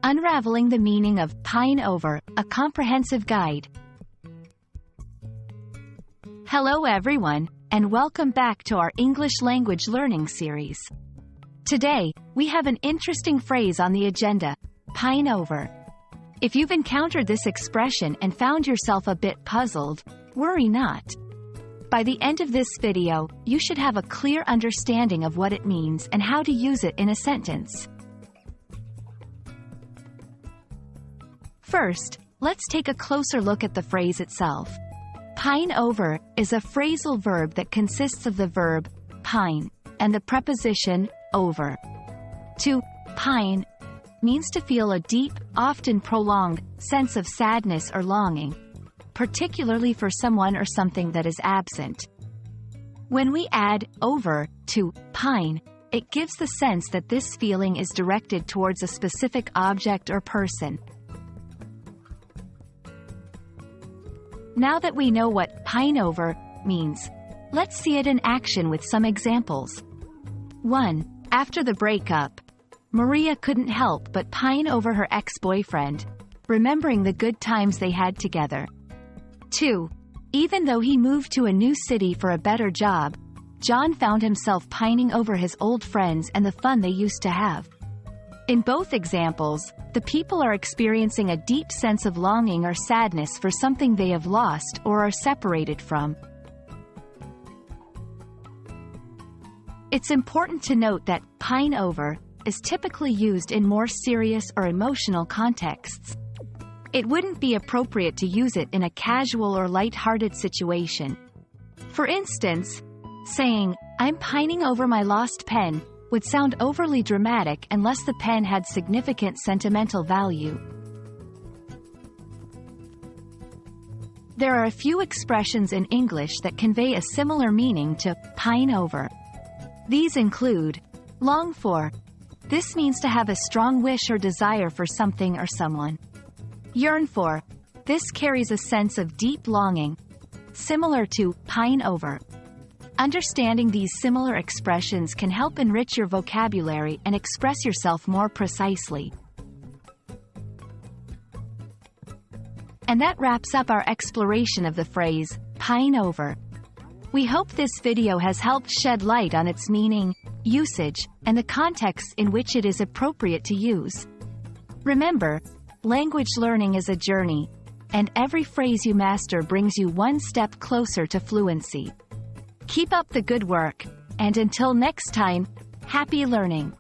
Unraveling the Meaning of Pine Over, a Comprehensive Guide. Hello everyone, and welcome back to our English language learning series. Today, we have an interesting phrase on the agenda: pine over. If you've encountered this expression and found yourself a bit puzzled, worry not. By the end of this video, you should have a clear understanding of what it means and how to use it in a sentence. First, let's take a closer look at the phrase itself. Pine over is a phrasal verb that consists of the verb pine and the preposition over. To pine means to feel a deep, often prolonged, sense of sadness or longing, particularly for someone or something that is absent. When we add over to pine, it gives the sense that this feeling is directed towards a specific object or person. Now that we know what pine over means, let's see it in action with some examples. 1. After the breakup, Maria couldn't help but pine over her ex-boyfriend, remembering the good times they had together. 2. Even though he moved to a new city for a better job, John found himself pining over his old friends and the fun they used to have. In both examples, the people are experiencing a deep sense of longing or sadness for something they have lost or are separated from. It's important to note that pine over is typically used in more serious or emotional contexts. It wouldn't be appropriate to use it in a casual or light-hearted situation. For instance, saying, "I'm pining over my lost pen," would sound overly dramatic unless the pen had significant sentimental value. There are a few expressions in English that convey a similar meaning to pine over. These include long for. This means to have a strong wish or desire for something or someone. Yearn for. This carries a sense of deep longing, similar to pine over. Understanding these similar expressions can help enrich your vocabulary and express yourself more precisely. And that wraps up our exploration of the phrase, pine over. We hope this video has helped shed light on its meaning, usage, and the context in which it is appropriate to use. Remember, language learning is a journey, and every phrase you master brings you one step closer to fluency. Keep up the good work, and until next time, happy learning!